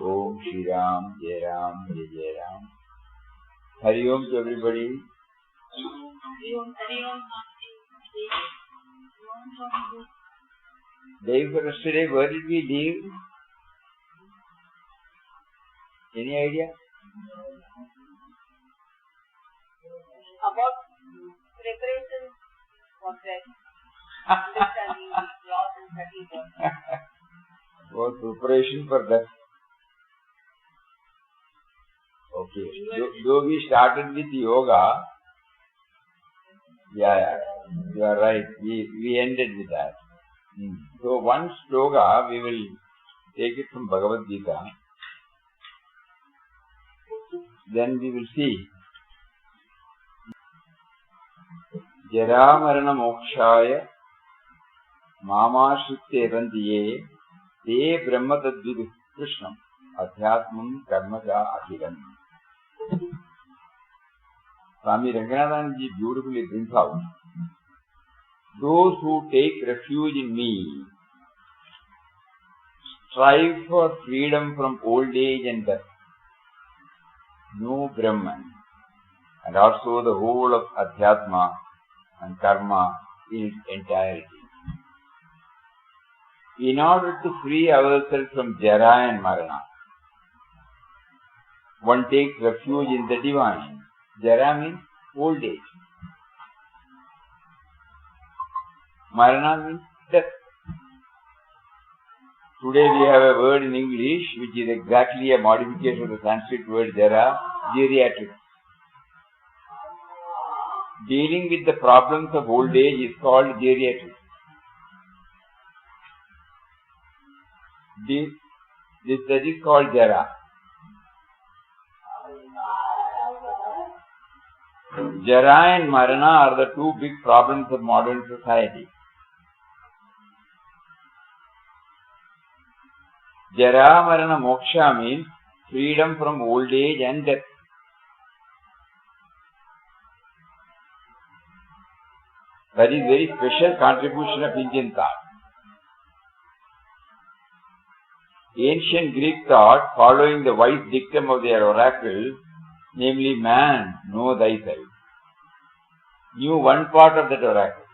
Om Shri Ram, Jai Ram, Jai Jai Ram. Hari Om to everybody. Day for yesterday, where did we leave? Any idea? About preparation for death. Understanding laws and practices. About preparation for death. Okay. Though we started with yoga, yeah, you are right. We ended with that. So one sloka we will take it from Bhagavad Gita. Then we will see. Jara marana mokshaya mamashritte randiye te brahma tadvidu krishnam adhyatmam karma cha akhiram. Swami Ranganathanji beautifully brings out, those who take refuge in me strive for freedom from old age and death, know Brahman, and also the whole of Adhyatma and Karma in its entirety. In order to free ourselves from Jara and Marana, one takes refuge in the divine. Jara means old age. Marana means death. Today we have a word in English which is exactly a modification of the Sanskrit word Jara, geriatrics. Dealing with the problems of old age is called geriatrics. That is called Jara. Jara and Marana are the two big problems of modern society. Jara Marana Moksha means freedom from old age and death. That is very special contribution of Indian thought. Ancient Greek thought, following the wise dictum of their oracle, namely, man, know thyself, knew one part of that oracle,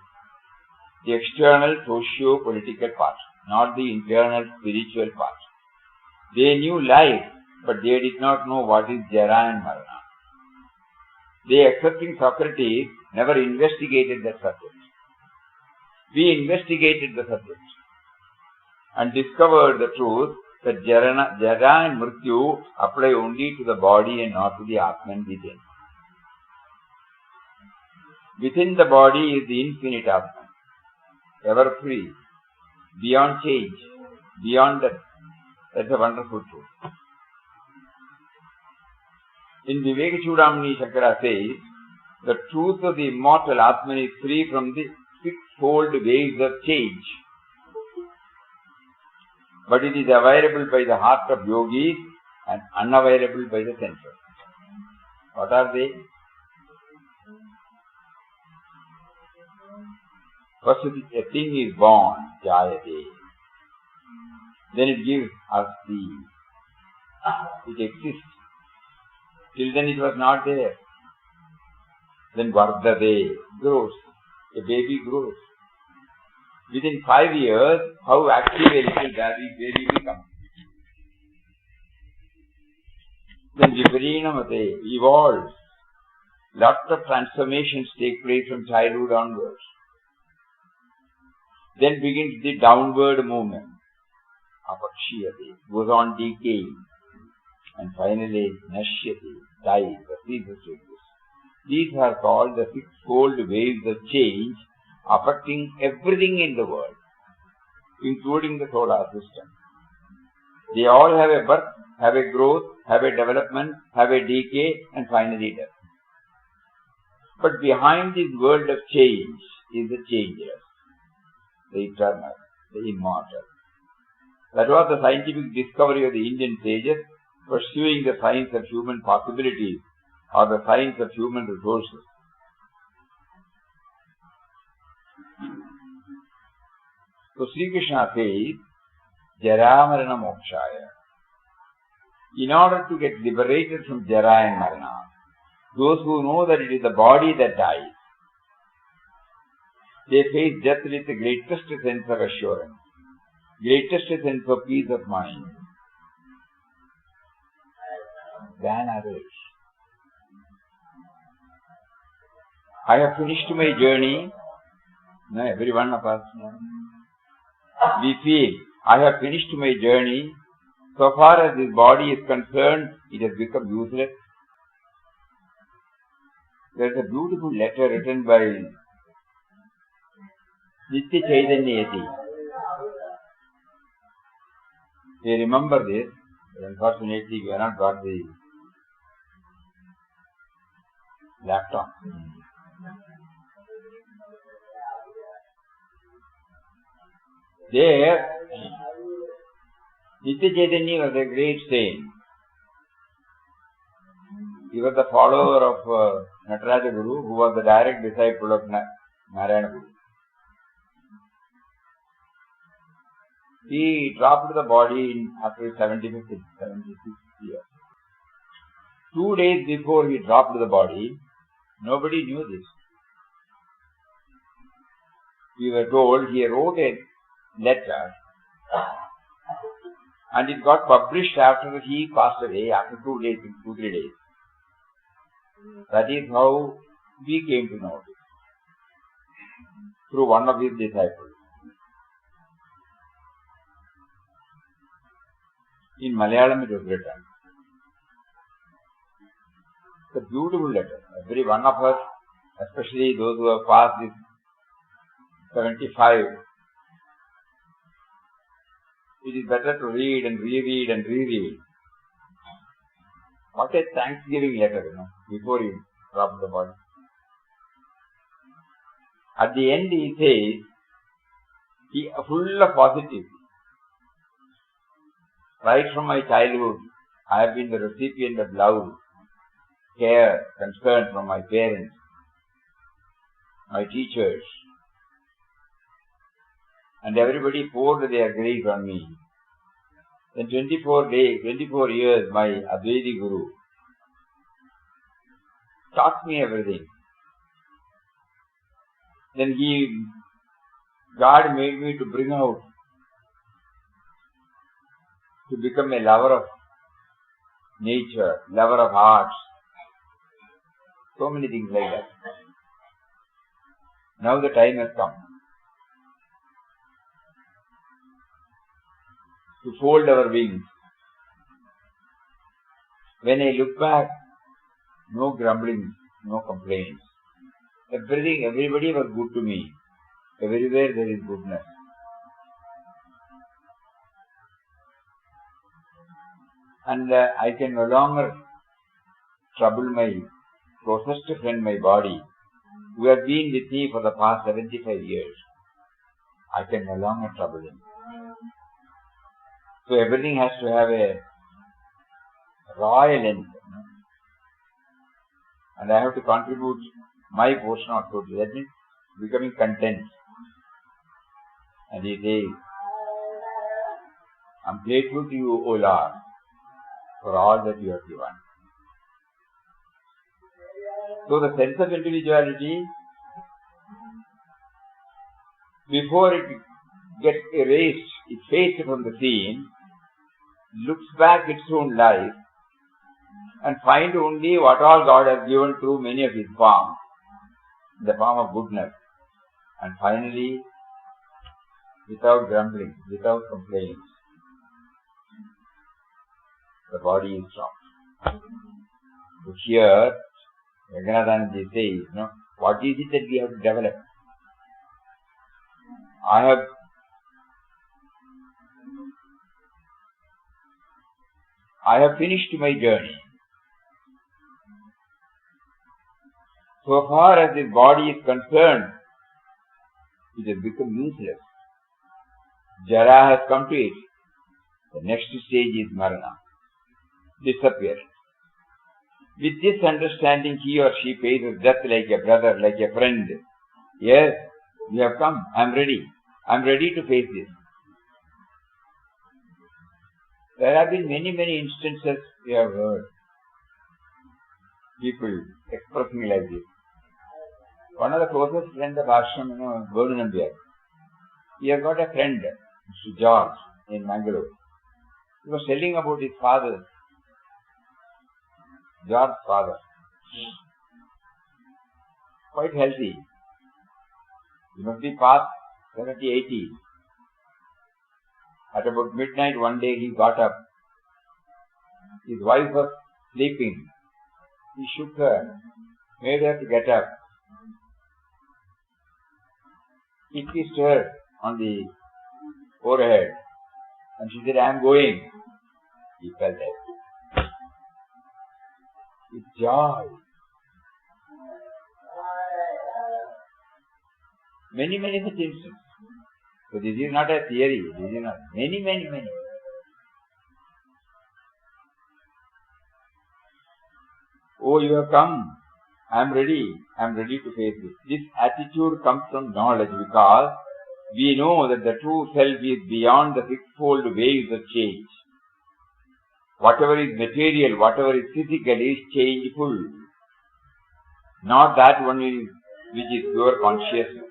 the external socio-political part, not the internal spiritual part. They knew life, but they did not know what is Jara and Marana. They, accepting Socrates, never investigated that subject. We investigated the subject and discovered the truth that Jara and Mrityu apply only to the body and not to the Atman within. Within the body is the infinite Atman, ever free, beyond change, beyond death. That's a wonderful truth. In Viveka Chudamani, Shankara says, the truth of the immortal Atman is free from the sixfold waves of change. But it is available by the heart of yogis and unavailable by the senses. What are they? First, a thing is born, jayate. Then it gives us the. It exists. Till then it was not there. Then vardhate, grows. A baby grows. Within 5 years, how active a little baby becomes. Then viparinamate, evolves. Lots of transformations take place from childhood onwards. Then begins the downward movement. Apakshiyate, goes on decaying. And finally, nashyate, dies, ceases to exist. These are called the sixfold waves of change affecting everything in the world, including the solar system. They all have a birth, have a growth, have a development, have a decay, and finally death. But behind this world of change is the changeless, the eternal, the immortal. That was the scientific discovery of the Indian sages, pursuing the science of human possibilities or the science of human resources. So Sri Krishna says, Jara Marana Mokshaya. In order to get liberated from Jara and Marana, those who know that it is the body that dies, they face death with the greatest sense of assurance, greatest sense of peace of mind than others. I have finished my journey. No, every one of us, no? We feel, I have finished my journey. So far as this body is concerned, it has become useless. There is a beautiful letter written by Nitya Chaitanya Yati. We remember this, but unfortunately we have not got the laptop. There, Nitya Chaitanya was a great saint. He was the follower of Nataraja Guru, who was the direct disciple of Narayana Guru. He dropped the body after 76 years. 2 days before he dropped the body, nobody knew this. We were told he wrote a letter and it got published after he passed away, after 2 days, 2-3 days. That is how we came to know this, through one of his disciples. In Malayalam it was written. It's a beautiful letter. Every one of us, especially those who have passed this 75, it is better to read and reread and reread. What a thanksgiving letter, before you drop the body. At the end he says, he is full of positivity. Right from my childhood, I have been the recipient of love, care, concern from my parents, my teachers, and everybody poured their grace on me. Then 24 years, my Advaita Guru taught me everything. Then God made me to bring out, to become a lover of nature, lover of arts, so many things like that. Now the time has come to fold our wings. When I look back, no grumbling, no complaints. Everybody was good to me. Everywhere there is goodness. And I can no longer trouble my closest friend, my body, who has been with me for the past 75 years. I can no longer trouble him. So everything has to have a royal end. And I have to contribute my portion also to that, means becoming content. And he says, I am grateful to you, O Lord, for all that you have given. So the sense of individuality, before it gets erased, effaced from the scene, looks back its own life and find only what all God has given through many of His forms, in the form of goodness. And finally, without grumbling, without complaints, the body is stopped. So here, Ranganathananji says, what is it that we have to develop? I have finished my journey. So far as this body is concerned, it has become useless. Jara has come to it. The next stage is Marana, disappearance. With this understanding, he or she faces death like a brother, like a friend. Yes, we have come. I am ready. I am ready to face this. There have been many instances we have heard. People expressing like this. One of the closest friends of Ashram, Golu Nambiar. He has got a friend, Mr. George, in Mangalore. He was telling about his father, George's father. Quite healthy. He must be past 70, 80. At about midnight one day he got up. His wife was sleeping. He shook her, made her to get up. He kissed her on the forehead and she said, "I am going." He fell dead. With joy. Many such instances. So this is not a theory. This is not. Many. Oh, you have come. I am ready. I am ready to face this. This attitude comes from knowledge because we know that the true self is beyond the sixfold waves of change. Whatever is material, whatever is physical is changeful. Not that one which is pure consciousness.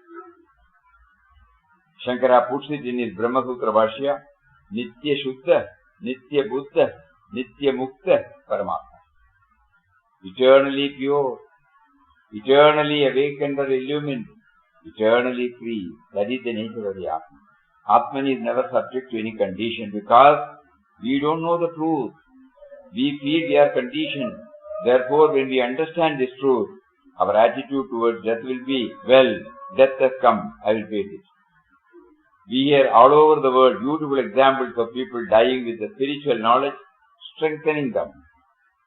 Shankara puts it in his Brahma Sutra Bhashya, Nitya Shuddha, Nitya Buddha, Nitya Mukta Paramatma. Eternally pure, eternally awakened or illumined, eternally free. That is the nature of the Atman. Atman is never subject to any condition because we don't know the truth. We feel we are conditioned. Therefore, when we understand this truth, our attitude towards death will be, well, death has come, I will face it. We hear all over the world beautiful examples of people dying with the spiritual knowledge, strengthening them.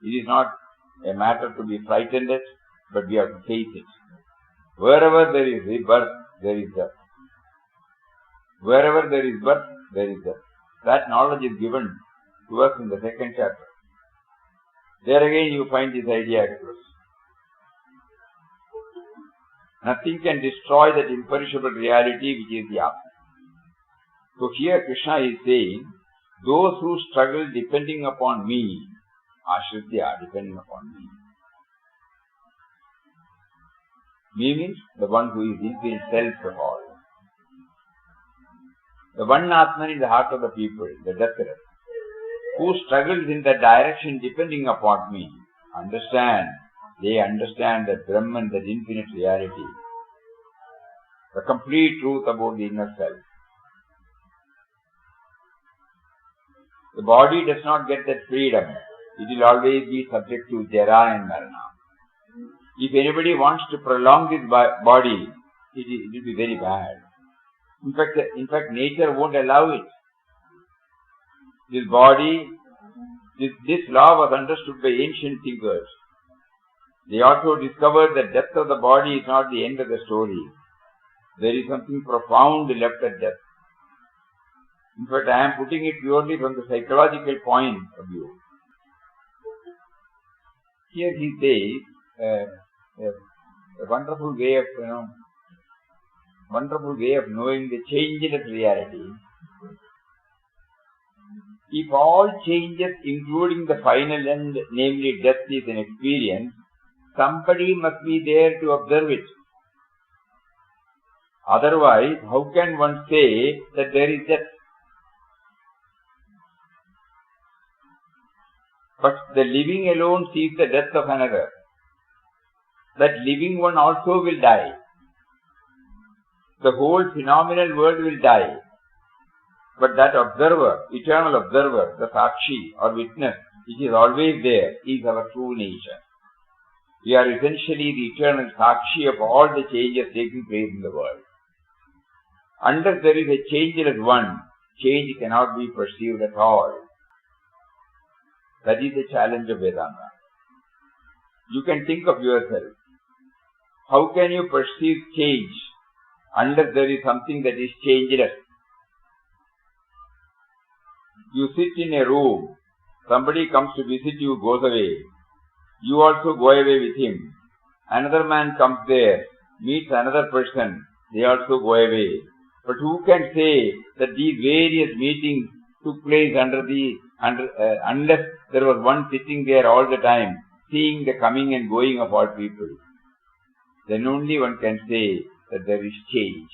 It is not a matter to be frightened at, but we have to face it. Wherever there is rebirth, there is death. Wherever there is birth, there is death. That knowledge is given to us in the second chapter. There again you find this idea expressed. Nothing can destroy that imperishable reality which is the Atman. So here Krishna is saying, those who struggle depending upon me, Ashritya, depending upon me. Me means the one who is infinite self of all. The one Atman in the heart of the people, the Dattara, who struggles in that direction depending upon me, they understand that Brahman, that infinite reality, the complete truth about the inner self. The body does not get that freedom. It will always be subject to Jara and Marana. If anybody wants to prolong this body, it will be very bad. In fact, nature won't allow it. This body, this law was understood by ancient thinkers. They also discovered that death of the body is not the end of the story. There is something profound left at death. In fact, I am putting it purely from the psychological point of view. Here he says a wonderful way of knowing the changeless reality. If all changes, including the final end, namely death, is an experience, somebody must be there to observe it. Otherwise, how can one say that there is death? But the living alone sees the death of another. That living one also will die. The whole phenomenal world will die. But that observer, eternal observer, the Sakshi or witness, which is always there, is our true nature. We are essentially the eternal Sakshi of all the changes taking place in the world. Unless there is a changeless one, change cannot be perceived at all. That is the challenge of Vedanta. You can think of yourself. How can you perceive change unless there is something that is changeless? You sit in a room, somebody comes to visit you, goes away. You also go away with him. Another man comes there, meets another person, they also go away. But who can say that these various meetings took place under the unless there was one sitting there all the time, seeing the coming and going of all people, then only one can say that there is change.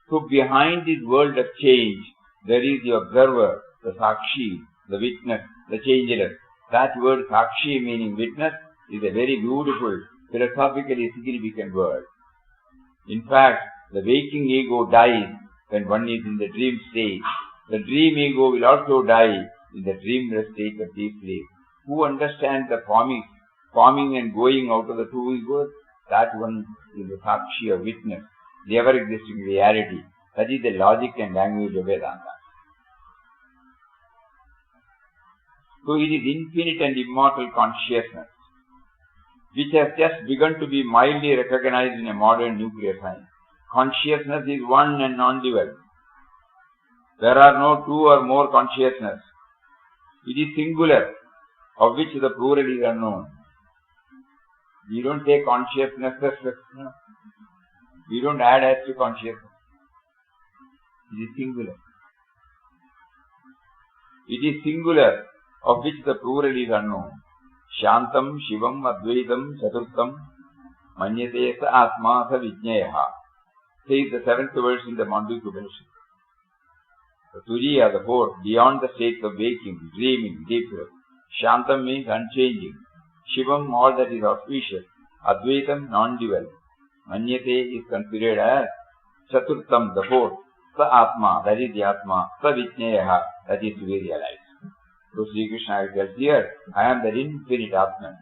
So behind this world of change, there is the observer, the Sakshi, the witness, the changeless. That word Sakshi, meaning witness, is a very beautiful, philosophically significant word. In fact, the waking ego dies when one is in the dream state. The dream ego will also die in the dreamless state of deep sleep. Who understands the forming and going out of the two egos? That one is the Sakshi or witness, the ever-existing reality. That is the logic and language of Vedanta. So it is infinite and immortal consciousness, which has just begun to be mildly recognized in a modern nuclear science. Consciousness is one and non-dual. There are no two or more consciousness. It is singular, of which the plural is unknown. We don't say consciousness, no. We don't add as to consciousness. It is singular. It is singular, of which the plural is unknown. Shantam, Shivam, Advaitam, Chaturtham, Manyate sa Atma sa Vijnayaha, says the seventh verse in the Mandukya Upanishad. The Turiya, the fourth, beyond the states of waking, dreaming, deep sleep. Shantam means unchanging. Shivam, all that is auspicious. Advaitam, non-dual. Manyate is considered as Chaturtham, the fourth. Sa Atma, that is the Atma. Sa Vijnayaha, that is to be realized. So Sri Krishna tells here, I am the infinite Atman,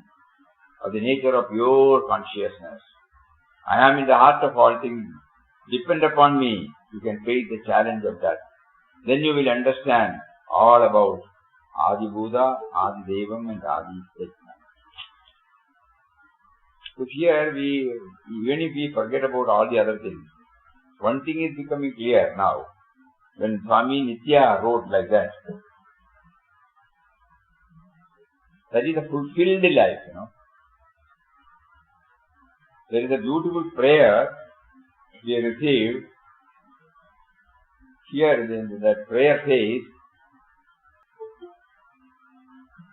of the nature of pure consciousness. I am in the heart of all things. Depend upon me. You can face the challenge of that. Then you will understand all about Adi Buddha, Adi Devam and Adi Yajna. So here even if we forget about all the other things, one thing is becoming clear now. When Swami Nitya wrote like that is a fulfilled life, There is a beautiful prayer we have received. Here that prayer says,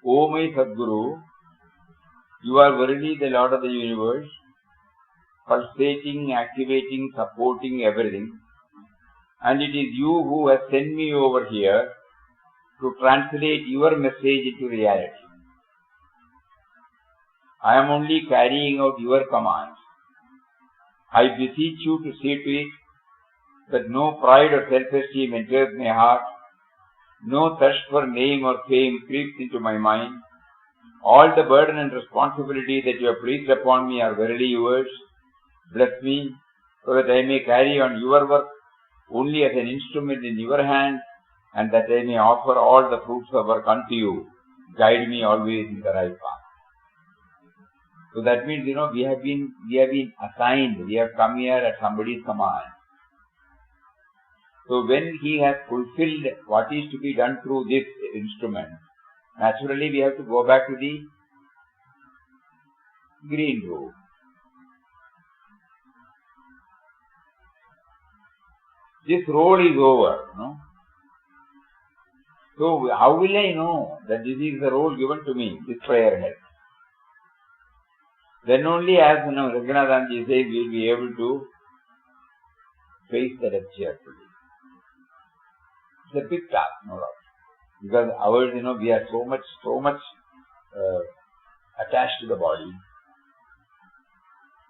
O my Sadguru, you are verily the Lord of the universe, pulsating, activating, supporting everything. And it is you who have sent me over here to translate your message into reality. I am only carrying out your commands. I beseech you to see to it that no pride or self-esteem enters my heart, no thirst for name or fame creeps into my mind. All the burden and responsibility that you have placed upon me are verily yours. Bless me so that I may carry on your work only as an instrument in your hand, and that I may offer all the fruits of work unto you. Guide me always in the right path. So that means, we have been assigned, we have come here at somebody's command. So when he has fulfilled what is to be done through this instrument, naturally we have to go back to the green road. This road is over, So how will I know that this is the road given to me, this prayer head? Then only, as Raghunathji says, we will be able to face the death cheerfully. It's a big task, no doubt. Because ours, we are so much attached to the body.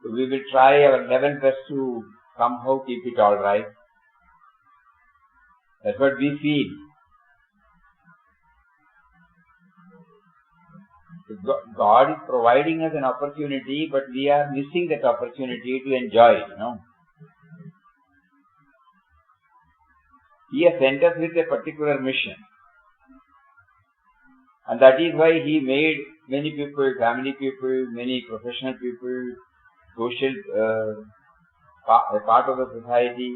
So we will try our level best to somehow keep it all right. That's what we feel. God is providing us an opportunity, but we are missing that opportunity to enjoy it, He has sent us with a particular mission. And that is why He made many people, family people, many professional people, social, a part of the society,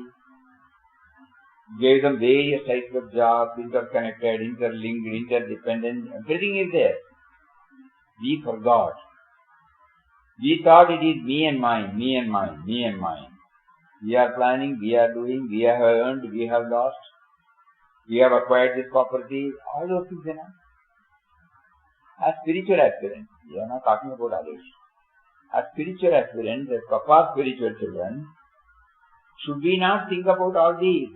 gave them various types of jobs, interconnected, interlinked, interdependent, everything is there. We forgot. We thought it is me and mine, me and mine, me and mine. We are planning, we are doing, we have earned, we have lost. we have acquired this property, all those things enough. As spiritual aspirants, we are not talking about others. As spiritual aspirants, as Papa's spiritual children, should we not think about all these?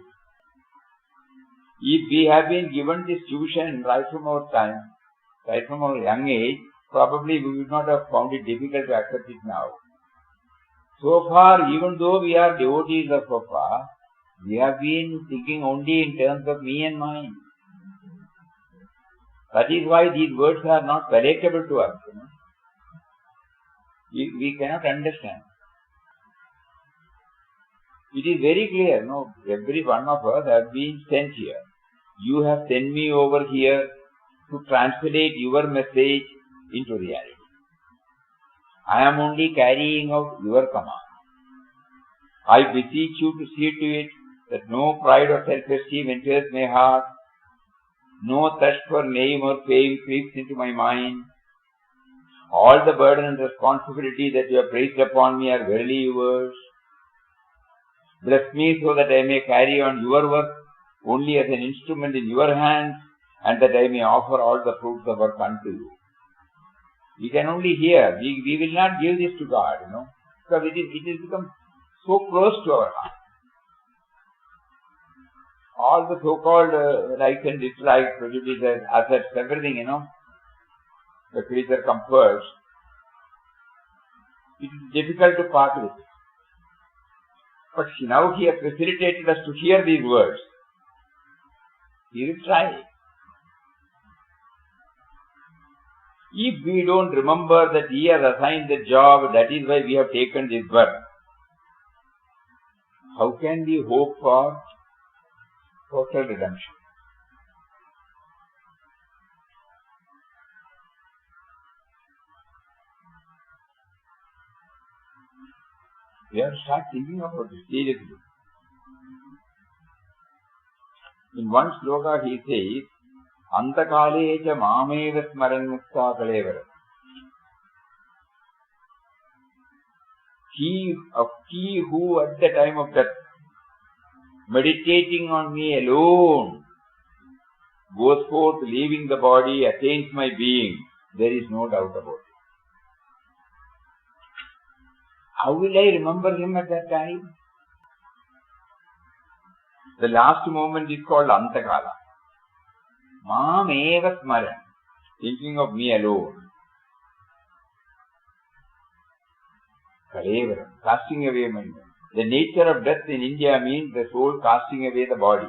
If we have been given this tuition right from our time, right from our young age, probably we would not have found it difficult to accept it now. So far, even though we are devotees of Papa, we have been thinking only in terms of me and mine. That is why these words are not palatable to us. We cannot understand. It is very clear, every one of us has been sent here. You have sent me over here to translate your message into reality. I am only carrying out your command. I beseech you to see to it that no pride or self-esteem enters my heart, no thirst for name or fame creeps into my mind. All the burden and responsibility that you have placed upon me are verily yours. Bless me so that I may carry on your work only as an instrument in your hands, and that I may offer all the fruits of work unto you. We can only hear. We will not give this to God, because it has become so close to our heart. All the so-called likes and dislikes, prejudices, assets, everything, the creature comes first. It is difficult to part with it. But now He has facilitated us to hear these words. We will try. If we don't remember that He has assigned the job, that is why we have taken this birth, how can we hope for total redemption? We have to start thinking about it seriously. In one sloka he says, Antakale cha mameva smaran mukta kalevara. He who at the time of death, meditating on me alone, goes forth leaving the body, attains my being, there is no doubt about it. How will I remember him at that time? The last moment is called Antakala. Mam eva smaran, thinking of me alone. Kalevara, casting away my mind. The nature of death in India means the soul casting away the body.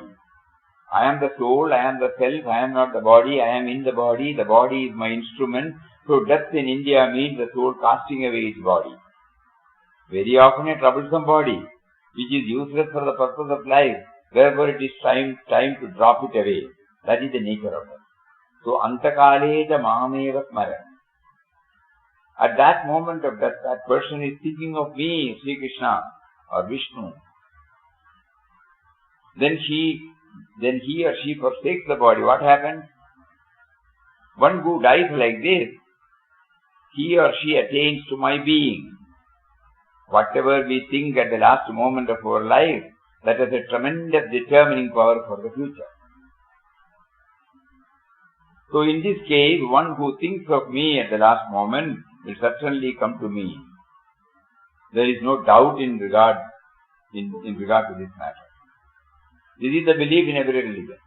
I am the soul, I am the self, I am not the body, I am in the body is my instrument. So death in India means the soul casting away its body. Very often a troublesome body, which is useless for the purpose of life, wherefore it is time to drop it away. That is the nature of it. So, Antakale cha mameva smaran. At that moment of death, that person is thinking of me, Sri Krishna or Vishnu. Then he or she forsakes the body. What happens? One who dies like this, he or she attains to my being. Whatever we think at the last moment of our life, that has a tremendous determining power for the future. So in this case, one who thinks of me at the last moment will certainly come to me. There is no doubt in regard to this matter. This is the belief in every religion.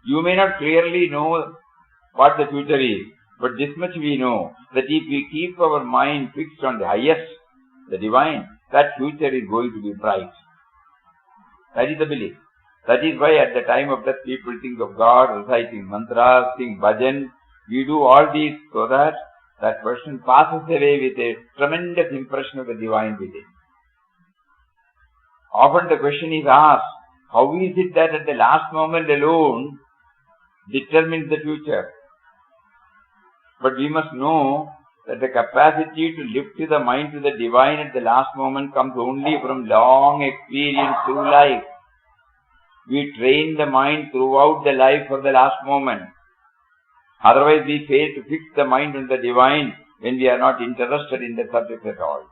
You may not clearly know what the future is, but this much we know, that if we keep our mind fixed on the highest, the divine, that future is going to be bright. That is the belief. That is why at the time of death people think of God, reciting mantras, sing bhajan. We do all these so that that person passes away with a tremendous impression of the divine within. Often the question is asked, how is it that at the last moment alone determines the future? But we must know that the capacity to lift the mind to the divine at the last moment comes only from long experience through life. We train the mind throughout the life for the last moment. Otherwise we fail to fix the mind on the divine when we are not interested in the subject at all.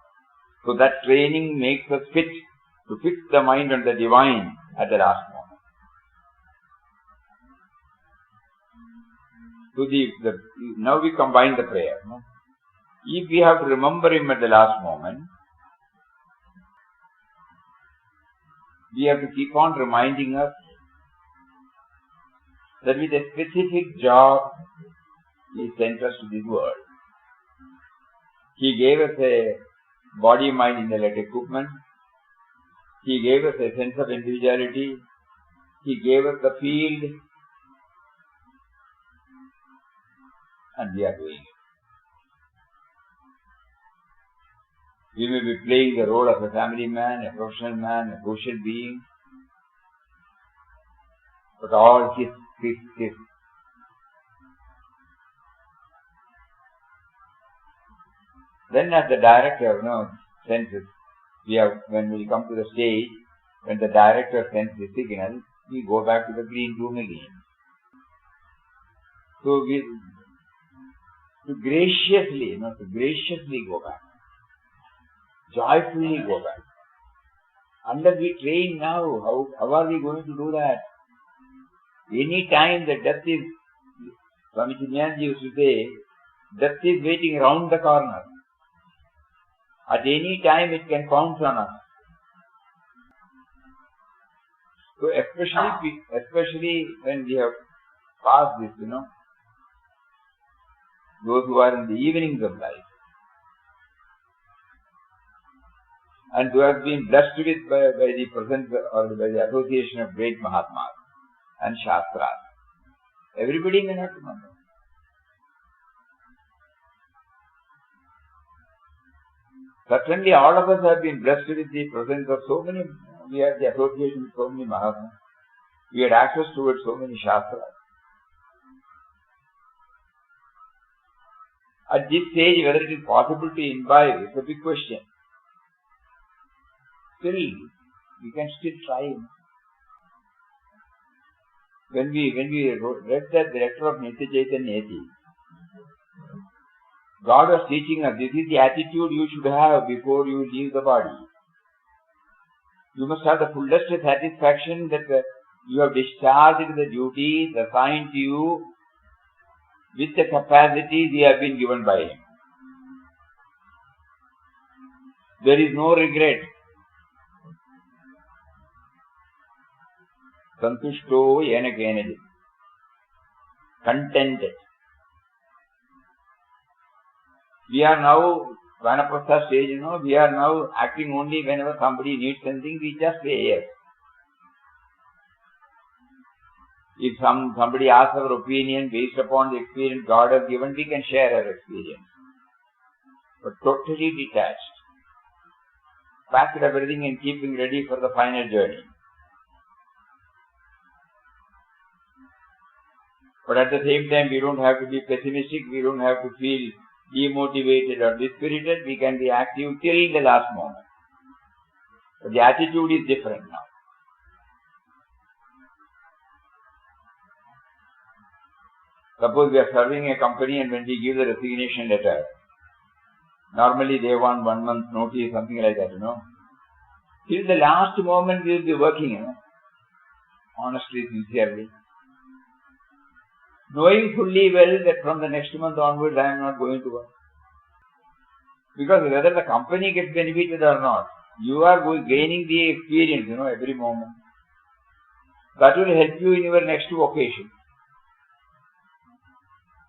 So that training makes us fit to fix the mind on the divine at the last moment. So now we combine the prayer. No? If we have to remember him at the last moment, we have to keep on reminding us that with a specific job, he sent us to this world. He gave us a body, mind, intellect equipment. He gave us a sense of individuality. He gave us the field. And we are doing it. We may be playing the role of a family man, a professional man, a social being, but all his. Then as the director senses, when we come to the stage, when the director sends the signal, we go back to the green room again. So we to graciously go back, joyfully go back. Unless we train now, how are we going to do that? Any time the death is, Swami Chinmayanji used to say, death is waiting around the corner. At any time it can pounce on us. So especially when we have passed this, those who are in the evenings of life, and who have been blessed with by the presence or by the association of great Mahatmas and Shastras. Everybody may not remember. Certainly all of us have been blessed with the presence of so many, we have the association with so many Mahatmas. We had access towards so many Shastras. At this stage, whether it is possible to imbibe is a big question. Still, we can still try. When we read that director of Nitya Chaitanya, God was teaching us, this is the attitude you should have before you leave the body. You must have the fullest satisfaction that you have discharged the duties assigned to you with the capacities you have been given by Him. There is no regret. Santushto yena kenajit. Contented. We are now, Vanaprastha stage, we are now acting only whenever somebody needs something, we just say yes. If somebody asks our opinion based upon the experience God has given, we can share our experience. But totally detached. Packed everything and keeping ready for the final journey. But at the same time, we don't have to be pessimistic, we don't have to feel demotivated or dispirited, we can be active till the last moment. But the attitude is different now. Suppose we are serving a company and when we give the resignation letter, normally they want 1 month notice, something like that, Till the last moment we will be working, honestly, sincerely. Knowing fully well that from the next month onwards I am not going to work. Because whether the company gets benefited or not, you are gaining the experience, every moment. That will help you in your next vocation.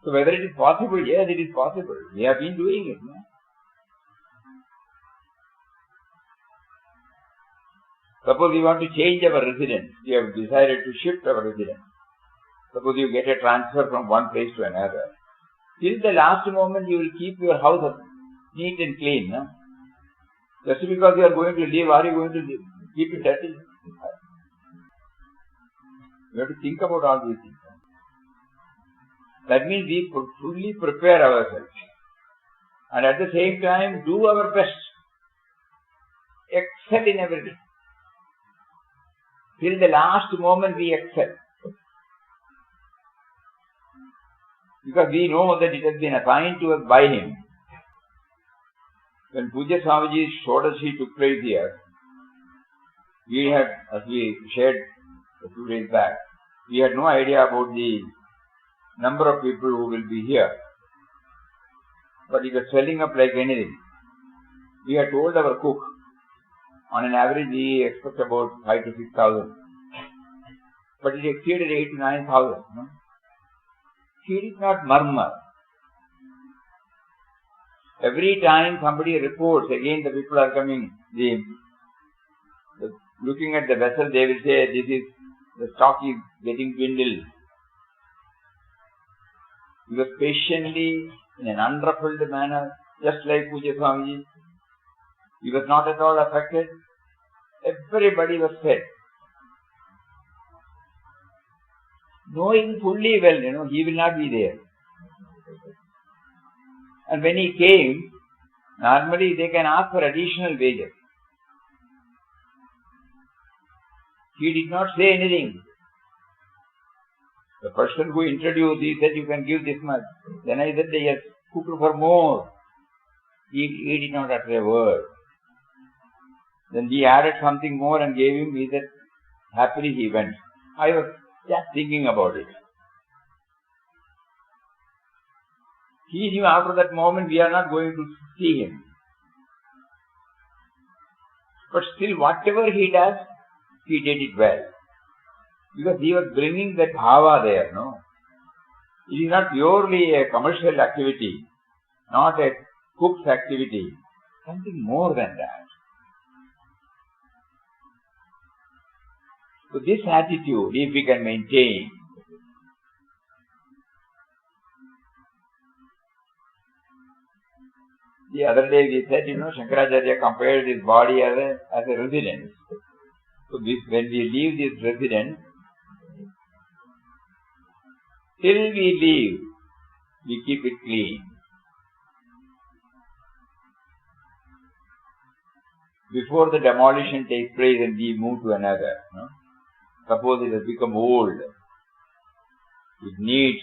So whether it is possible, yes, it is possible. We have been doing it. Suppose we want to change our residence. We have decided to shift our residence. Suppose you get a transfer from one place to another. Till the last moment you will keep your house neat and clean. Just because you are going to leave, are you going to keep it dirty? We have to think about all these things. That means we fully prepare ourselves. And at the same time, do our best. Excel in everything. Till the last moment we excel. Because we know that it has been assigned to us by Him. When Pujya Swamiji's Shodashi took place here, We had, as we shared a few days back, we had no idea about the number of people who will be here. But it was swelling up like anything. We had told our cook, on an average we expect about 5,000 to 6,000. But it exceeded 8,000 to 9,000. No? He did not murmur. Every time somebody reports, again the people are coming, looking at the vessel, they will say, the stock is getting dwindled. He was patiently, in an unruffled manner, just like Pujya Swamiji. He was not at all affected. Everybody was fed. Knowing fully well, he will not be there. And when he came, normally they can ask for additional wages. He did not say anything. The person who introduced, he said, you can give this much. Then I said, yes, cook for more. He did not utter a word. Then we added something more and gave him. He said, happily he went. I was just thinking about it. He knew after that moment we are not going to see him. But still, whatever he does, he did it well. Because he was bringing that bhava there, no? It is not purely a commercial activity, not a cook's activity, something more than that. So this attitude, if we can maintain, the other day we said, Shankaracharya compared his body as a residence. So when we leave this residence, till we leave, we keep it clean. Before the demolition takes place and we move to another, suppose it has become old, it needs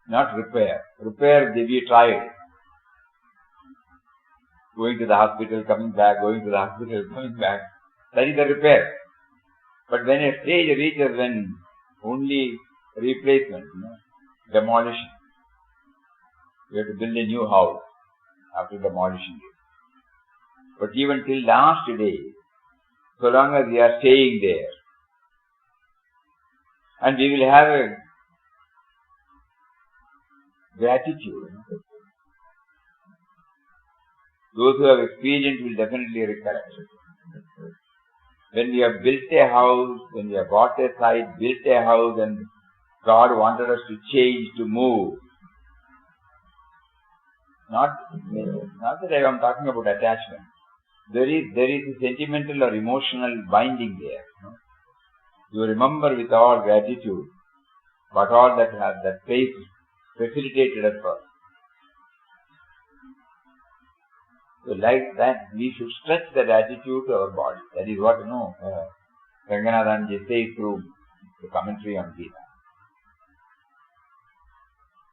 not repair. Repair, we tried. Going to the hospital, coming back, going to the hospital, coming back. That is the repair. But when a stage reaches when only replacement, demolition, we have to build a new house after demolishing it. But even till last day, so long as we are staying there, and we will have a gratitude. Those who have experienced will definitely recollect. When we have built a house, when we have bought a site, built a house, and God wanted us to change, to move. Not that I am talking about attachment. There is a sentimental or emotional binding there. You remember with all gratitude what all that faith facilitated us for. So like that, we should stretch that attitude to our body. That is what, Ranganathanji says through the commentary on Gita.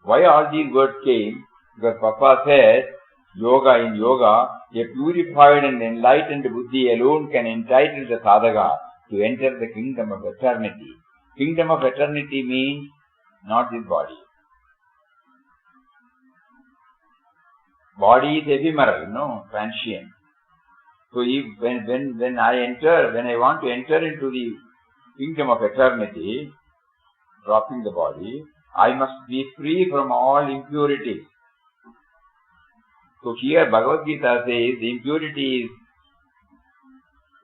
Why all these words came? Because Papa said, in yoga, a purified and enlightened buddhi alone can entitle the sadhaka to enter the kingdom of eternity. Kingdom of eternity means not this body. Body is ephemeral, transient. So when I want to enter into the kingdom of eternity, dropping the body, I must be free from all impurities. So here Bhagavad Gita says the impurity is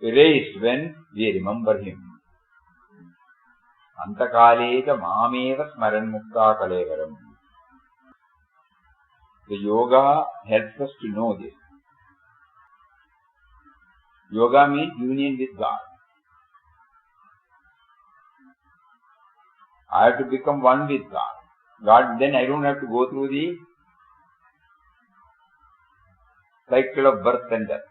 erased when we remember him. Antakaleja mameva smaran mukta kalevaram. The yoga helps us to know this. Yoga means union with God. I have to become one with God. Then I don't have to go through the cycle of birth and death.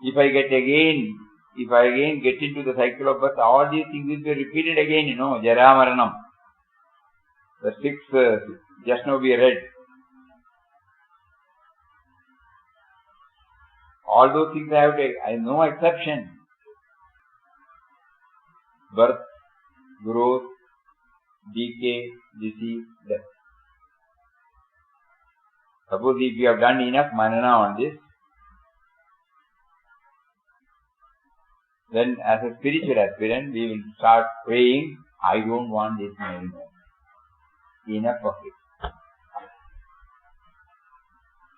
If I again get into the cycle of birth, all these things will be repeated again, Jara Maranam. The sixth, just now we read. All those things I have to, I have no exception. Birth, growth, decay, disease, death. Suppose if you have done enough manana on this, then as a spiritual aspirant, we will start praying, I don't want this anymore. Enough of it.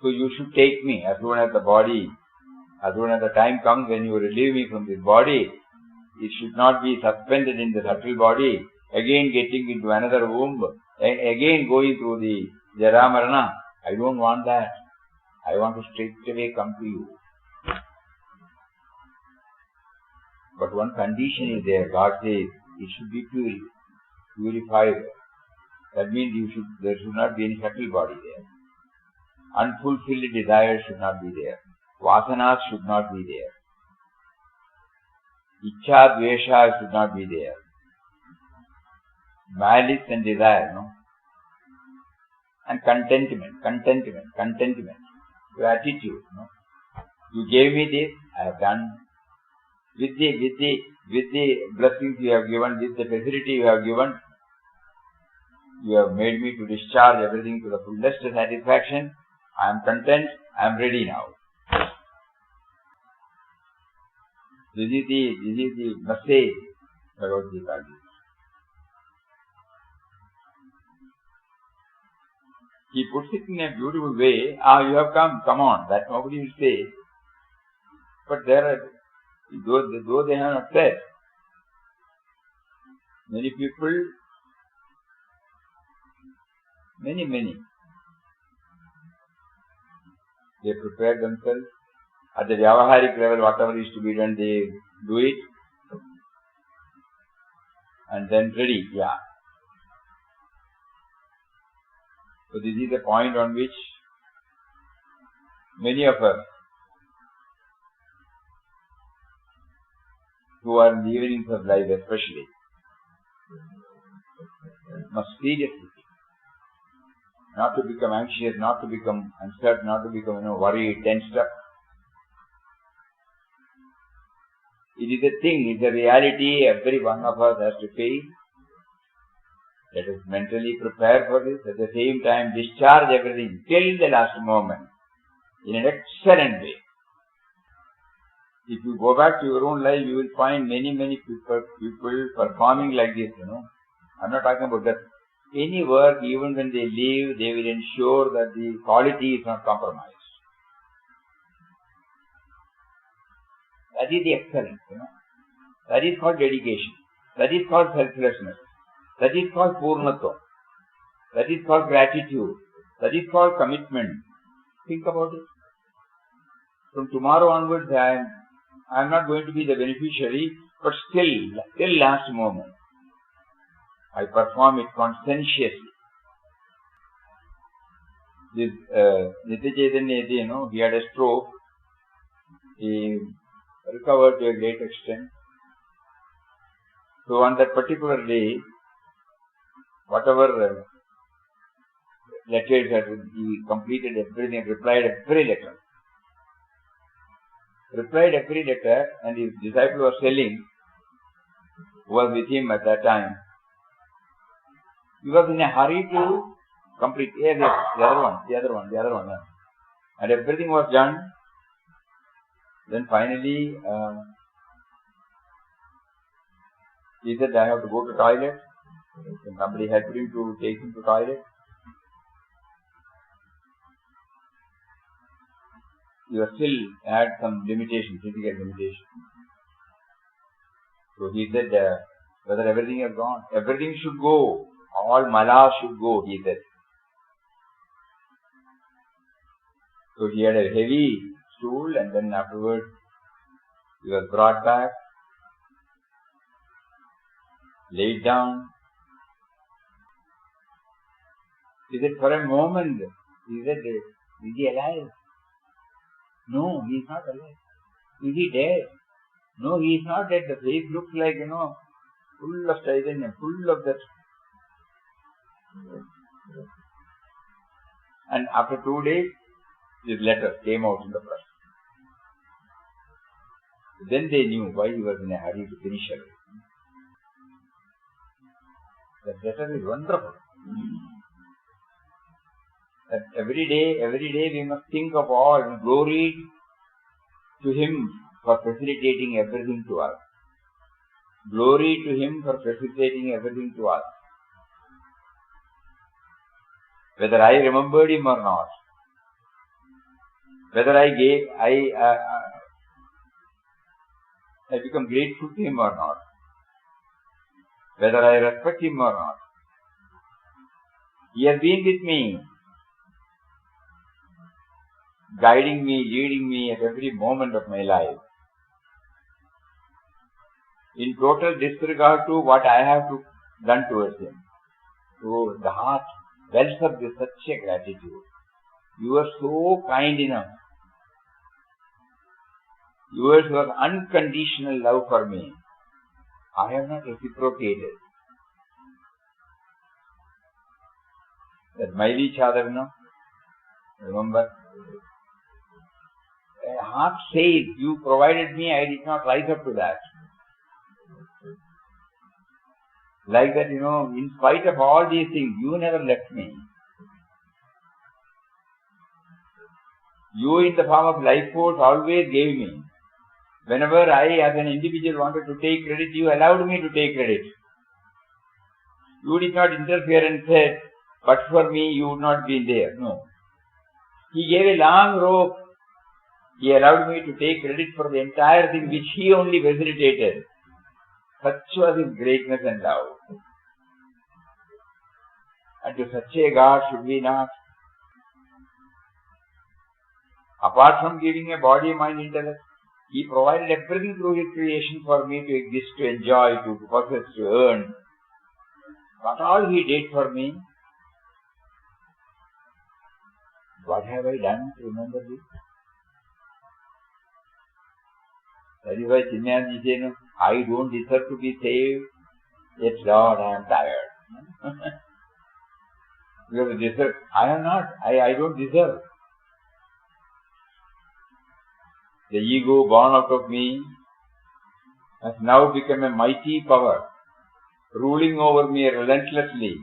So you should take me as soon as the body, as soon as the time comes when you relieve me from this body. It should not be suspended in the subtle body, again getting into another womb, again going through the Jara Marana. I don't want that. I want to straightaway come to you. But one condition is there. God says it should be purified. That means there should not be any subtle body there. Unfulfilled desires should not be there. Vasanas should not be there. Ichha, dvesha should not be there. Malice and desire, no? And contentment. Gratitude, no? You gave me this, I have done. With the blessings you have given, with the facility you have given, you have made me to discharge everything to the fullest satisfaction. I am content, I am ready now. This is the message Bhagavad Gita gives. He puts it in a beautiful way. You have come on. That nobody will say. But there are, though they have not said, many people, many, they prepare themselves. At the Vyavaharik level, whatever is to be done, they do it. And then ready, yeah. So this is a point on which many of us who are in the evenings of life especially must seriously think. Not to become anxious, not to become uncertain, not to become worried, tensed up. It is a thing, it is a reality every one of us has to face. Let us mentally prepare for this, at the same time discharge everything till the last moment in an excellent way. If you go back to your own life, you will find many people performing like this, I'm not talking about that. Any work, even when they leave, they will ensure that the quality is not compromised. That is the excellence, That is called dedication. That is called selflessness. That is called purnatva. That is called gratitude. That is called commitment. Think about it. From tomorrow onwards, I am not going to be the beneficiary, but still, till last moment, I perform it conscientiously. This Nitya Chaitanya, he had a stroke. He recovered to a great extent. So on that particular day, whatever letters he completed everything, replied every letter. And his disciple was telling, who was with him at that time, he was in a hurry to complete the other one. And everything was done. Then finally, he said, I have to go to toilet. And somebody helped him to take him to toilet. You still had some limitations, physical limitations. So he said, whether everything has gone, everything should go. All malas should go, he said. So he had a heavy stool, and then afterwards he was brought back, laid down. He said, for a moment, he said, is he alive? No, he is not alive. Is he dead? No, he is not dead. The face looks like, full of Chaitanya, full of that. And after 2 days, this letter came out in the press. Then they knew why he was in a hurry to finish it. That letter is wonderful. That every day we must think of all glory to him for facilitating everything to us. Glory to him for facilitating everything to us. Whether I remembered him or not, whether I become grateful to him or not, whether I respect him or not, he has been with me, guiding me, leading me at every moment of my life. In total disregard to what I have done towards him. So the heart wells up with such a gratitude. You are so kind enough. Yours was unconditional love for me. I have not reciprocated. That Maili Chadar, remember? A heart says, you provided me, I did not rise up to that. Like that, in spite of all these things, you never left me. You in the form of life force always gave me. Whenever I as an individual wanted to take credit, you allowed me to take credit. You did not interfere and said, but for me you would not be there. No. He gave a long rope. He allowed me to take credit for the entire thing which he only facilitated. Such was his greatness and love. And to such a God should we not? Apart from giving a body, mind, intellect, he provided everything through his creation for me to exist, to enjoy, to possess, to earn. What all he did for me? What have I done to remember this? That is why Chinmayanji said, I don't deserve to be saved, yet Lord, I am tired. Because deserve, I am not, I don't deserve. The ego born out of me has now become a mighty power, ruling over me relentlessly,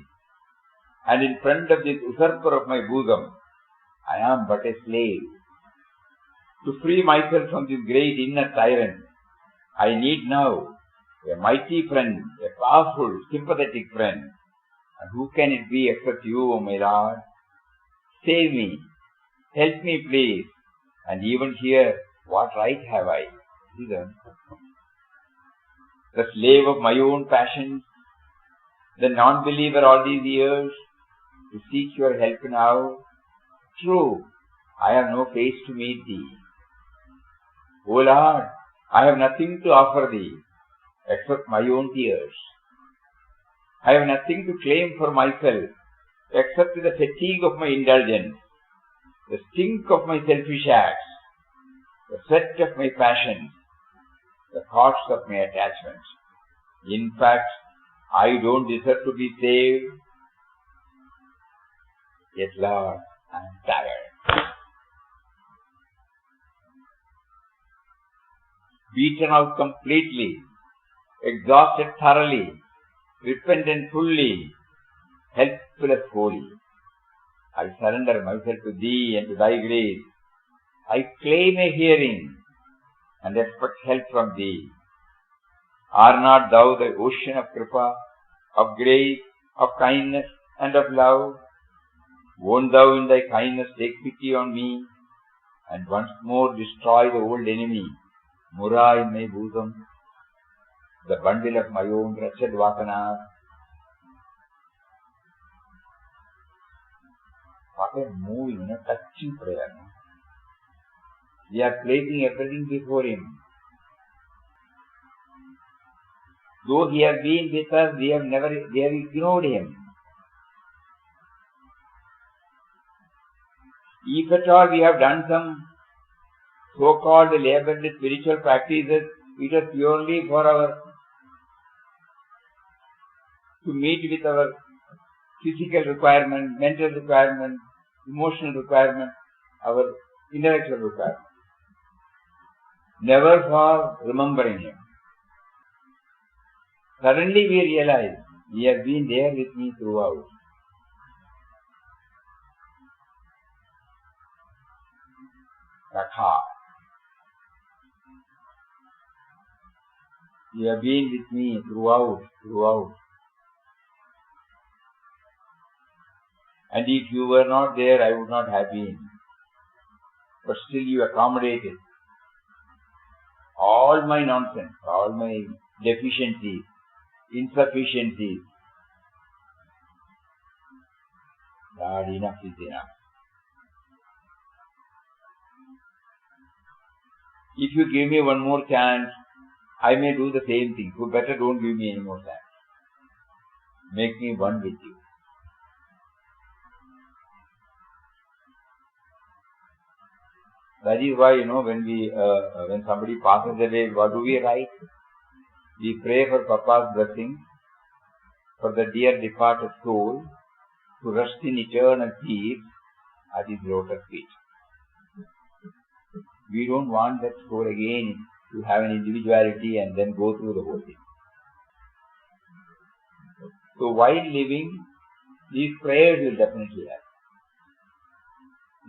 and in front of this usurper of my bosom, I am but a slave. To free myself from this great inner tyrant, I need now a mighty friend, a powerful, sympathetic friend. And who can it be except you, O my Lord? Save me, help me please, and even here, what right have I? See them? The slave of my own passions, the non-believer all these years, to seek your help now. True, I have no face to meet thee. O Lord, I have nothing to offer thee except my own tears. I have nothing to claim for myself except the fatigue of my indulgence, the stink of my selfish acts, the sweat of my passions, the thoughts of my attachments. In fact, I don't deserve to be saved, yet Lord, I am tired. Beaten out completely, exhausted thoroughly, repentant fully, helpless wholly. I surrender myself to Thee and to Thy grace. I claim a hearing and expect help from Thee. Are not Thou the ocean of Kripa, of grace, of kindness and of love? Won't Thou in Thy kindness take pity on me and once more destroy the old enemy, Mura in my bosom, the bundle of my own wretched vasanas? What a moving, touching prayer. We are placing everything before Him. Though He has been with us, we have ignored Him. If at all we have done some so-called labored spiritual practices, it is purely for to meet with our physical requirement, mental requirement, emotional requirement, our intellectual requirement. never for remembering him. Suddenly we realize he has been there with me throughout. Rakha. You have been with me throughout. And if you were not there, I would not have been. But still you accommodated all my nonsense, all my deficiencies, insufficiencies. Lord, enough is enough. If you give me one more chance, I may do the same thing. So better don't give me any more chance. Make me one with you. That is why, when somebody passes away, what do we write? We pray for Papa's blessing, for the dear departed soul to rest in eternal peace at his lotus feet. We don't want that soul again to have an individuality and then go through the whole thing. So while living, these prayers will definitely have.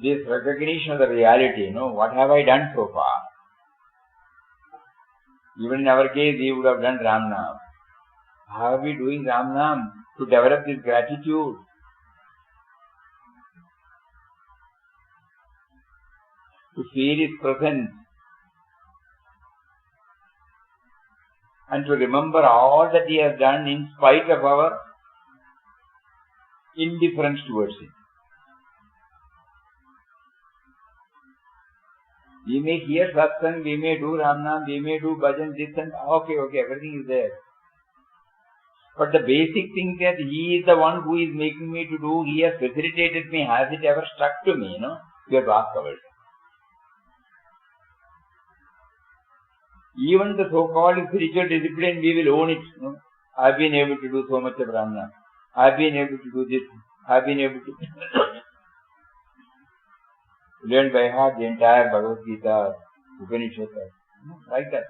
This recognition of the reality, what have I done so far? Even in our case, we would have done Ram Nam. How are we doing Ram Nam? To develop this gratitude. To feel His presence. And to remember all that He has done in spite of our indifference towards Him. We may hear satsang, we may do Ramnam, we may do bhajan, this and okay, everything is there. But the basic thing that He is the one who is making me to do, He has facilitated me, has it ever struck to me, We have to ask ourselves. Even the so-called spiritual discipline, we will own it. I've been able to do so much of Ramnam. I've been able to do this. I've been able to learn by heart the entire Bhagavad Gita, Upanishad, like that.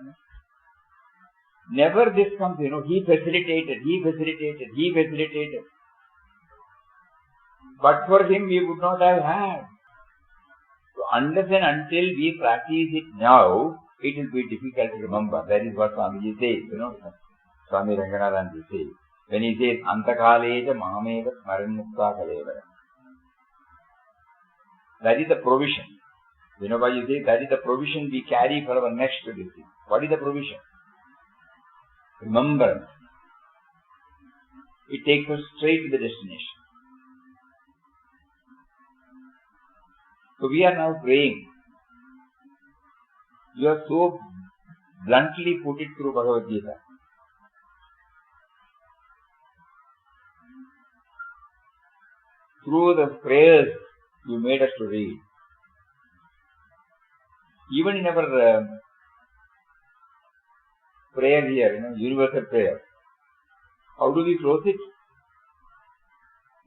Never this comes, He facilitated. But for Him we would not have had. So unless and until we practice it now, it will be difficult to remember. That is what Swamiji says, Swami Ranganathan says. When he says, Antakaleja Mahameva Smaranmukta Kalevara. That is the provision. Vinobaji says, that is the provision we carry for our next duty. What is the provision? Remembrance. It takes us straight to the destination. So we are now praying. You have so bluntly put it through Bhagavad Gita. Through the prayers you made us to read. Even in our prayer here, universal prayer, how do we close it?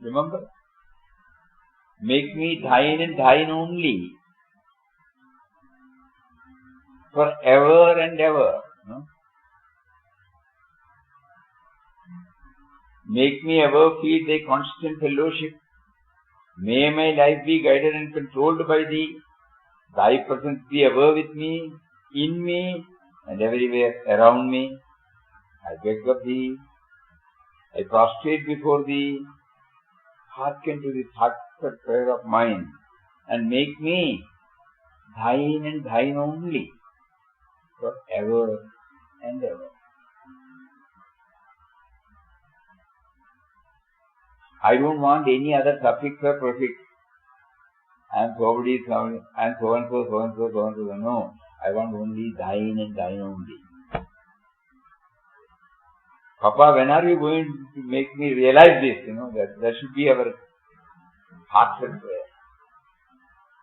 Remember? Make me thine and thine only. Forever and ever. Make me ever feel thy constant fellowship. May my life be guided and controlled by thee. Thy presence be ever with me, in me, and everywhere around me. I beg of thee. I prostrate before thee. Hearken to this heartfelt prayer of mine, and make me thine and thine only, forever and ever. I don't want any other suffix or prefix. I am somebody, I am so and so. No, I want only thine and thine only. Papa, when are you going to make me realize this? That should be our heartfelt prayer.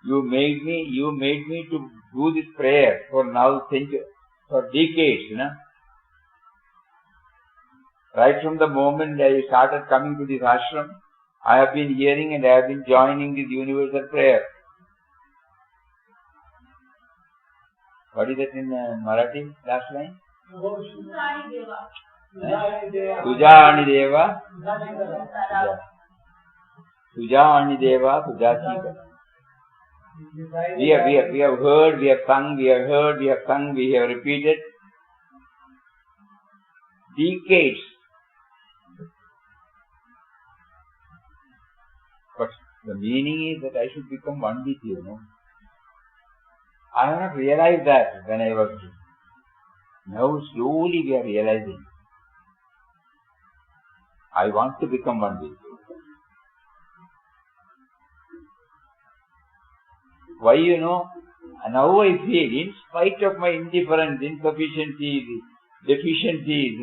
You made me to do this prayer for now, for decades, Right from the moment I started coming to this ashram, I have been hearing and I have been joining this universal prayer. What is that in Marathi? Last line? Tuja ani deva. Tuja ani deva, tuja chika. We have heard, we have sung, we have heard, we have sung, we have repeated. Decades. But the meaning is that I should become one with you, no? I have not realized that when I was young. Now slowly we are realizing. I want to become one with you. Why, now I feel, in spite of my indifference, insufficiencies, deficiencies,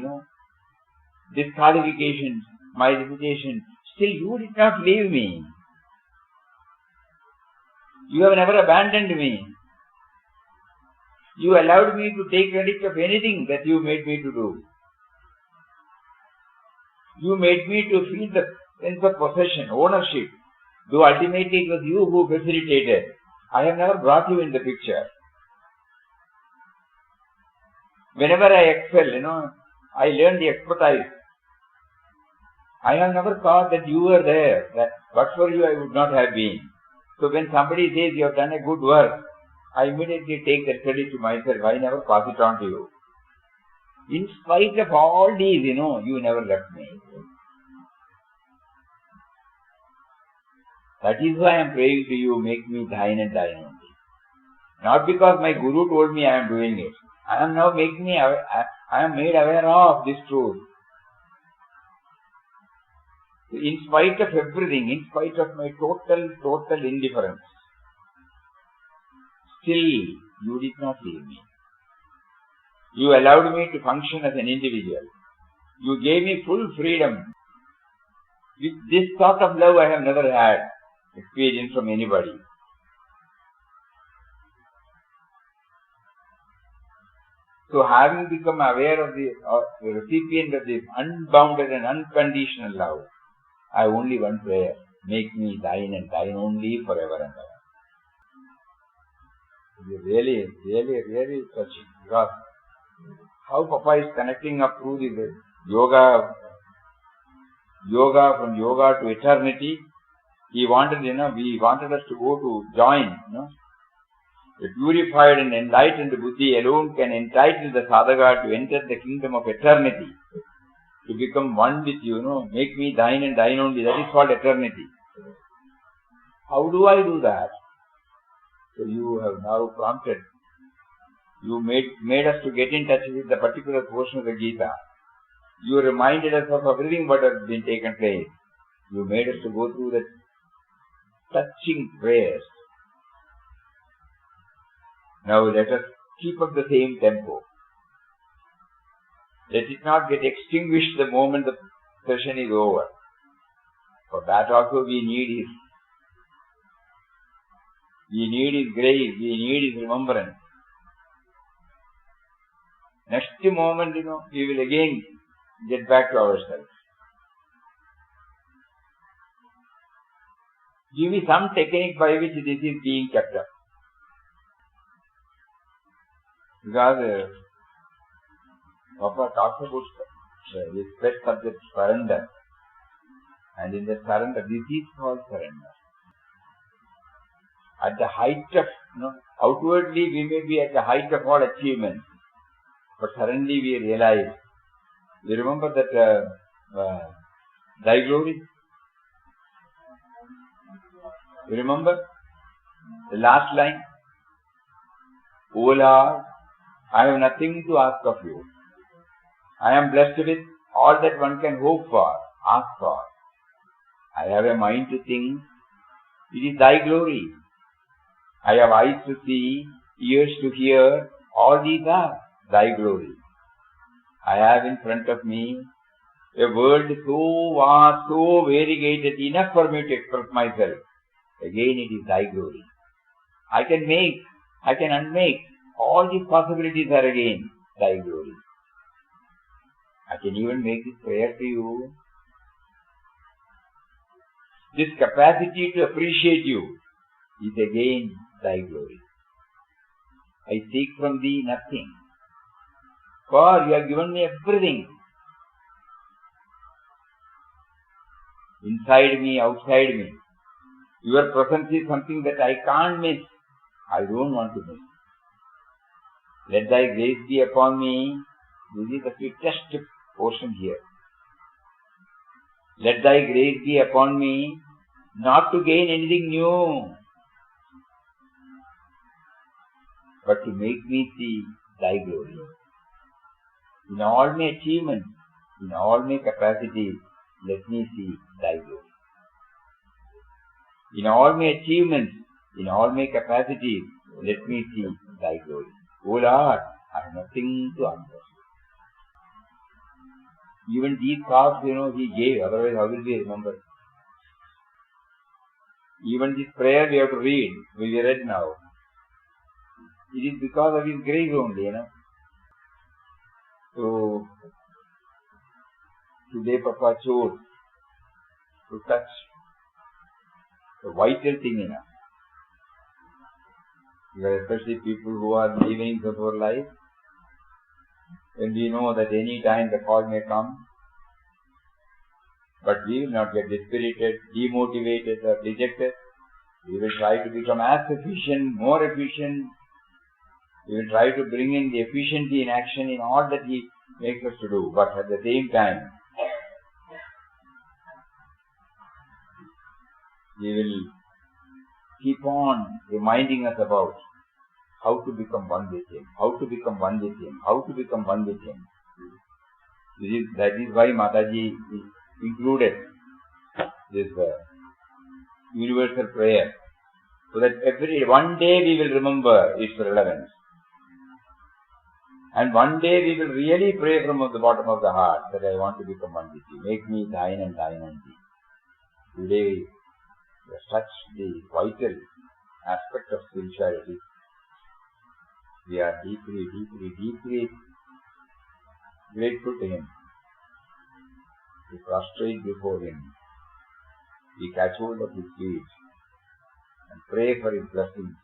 disqualifications, my reputation, still you did not leave me. You have never abandoned me. You allowed me to take credit of anything that you made me to do. You made me to feel the sense of possession, ownership, though ultimately it was you who facilitated. I have never brought you in the picture. Whenever I excel, I learn the expertise. I have never thought that you were there, that but for you I would not have been. So when somebody says you have done a good work, I immediately take that credit to myself. I never pass it on to you. In spite of all these, you never left me. That is why I am praying to you, make me thine and thine only. Not because my Guru told me I am doing it. I am now I am made aware of this truth. In spite of everything, in spite of my total indifference, still you did not leave me. You allowed me to function as an individual. You gave me full freedom. With this sort of love I have never had experience from anybody. So having become aware of the recipient of this unbounded and unconditional love, I have only one prayer. Make me thine and thine only forever and ever. It is really, really, really touching. Because how Papa is connecting up through the yoga from yoga to eternity. He wanted, we wanted us to go to join, A purified and enlightened buddhi alone can entitle the sadhaka to enter the kingdom of eternity. To become one with you, make me thine and thine only. That is called eternity. How do I do that? So you have now prompted. You made us to get in touch with the particular portion of the Gita. You reminded us of everything what has been taken place. You made us to go through the touching prayers. Now let us keep up the same tempo. Let it not get extinguished the moment the session is over. For that also we need His grace, we need His remembrance. Next moment, we will again get back to ourselves. Give me some technique by which this is being kept up. Because Papa talks about the best subject, surrender. And in the surrender, this is called surrender. At the height of, outwardly we may be at the height of all achievements. But suddenly we realize, you remember that thy glory? You remember the last line? O Lord, I have nothing to ask of you. I am blessed with all that one can hope for, ask for. I have a mind to think. It is thy glory. I have eyes to see, ears to hear. All these are thy glory. I have in front of me a world so vast, so variegated, enough for me to express myself. Again it is thy glory. I can make, I can unmake. All these possibilities are again thy glory. I can even make this prayer to you. This capacity to appreciate you is again thy glory. I seek from thee nothing. For you have given me everything. Inside me, outside me. Your presence is something that I can't miss. I don't want to miss. Let thy grace be upon me. This is the sweetest portion here. Let thy grace be upon me, not to gain anything new, but to make me see thy glory. In all my achievements, in all my capacities, let me see thy glory. In all my achievements, in all my capacities, let me see thy glory. O Lord, I have nothing to answer. Even these calves, he gave, otherwise how will we remember? Even this prayer we have to read, we read now. It is because of his grace only, So, today Papa chose to touch the vital thing in us. Because especially people who are in the evenings of our life, when we know that any time the call may come, but we will not get dispirited, demotivated or dejected. We will try to become as efficient, more efficient. We will try to bring in the efficiency in action in all that he makes us to do. But at the same time, we will keep on reminding us about how to become one with him, how to become one with him, how to become one with him. That is why Mataji included this universal prayer, so that one day we will remember its relevance. And one day we will really pray from the bottom of the heart that I want to become one with you. Make me thine and thine and thee. Today, we have touched the vital aspect of spirituality. We are deeply grateful to him. We prostrate before him. We catch hold of his feet and pray for his blessings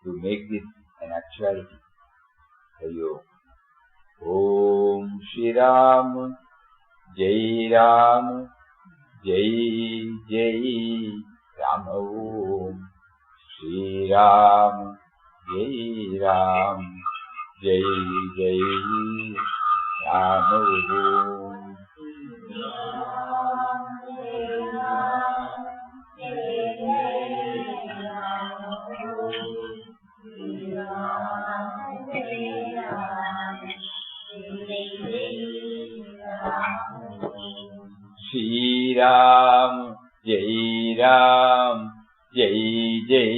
to make this an actuality. Ayo. Om Shri Ram, Jai Ram, Jai Jai Ram. Om Shri Ram, Jai Ram, Jai Jai Ram. Om Shri Ram, Jai Ram, Jai Jai Ram. Om Shri Ram, Jai Ram, Jai Jai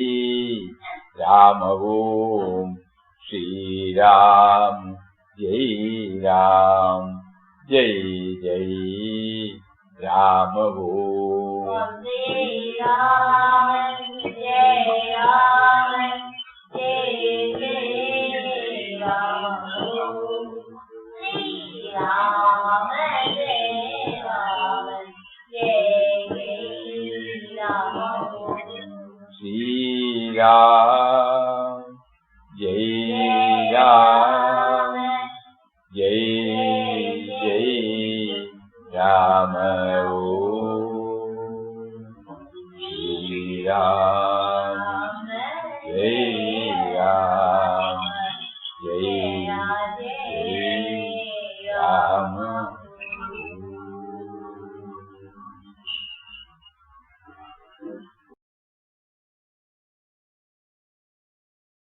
Ram. Om Shri Ram, Jai Ram, Jai Jai Ram. Shri Ram, Shri Ram, Jai Ram, Jai Jai Ram. Shri Ram, Jai Ram, Jai Jai Ram.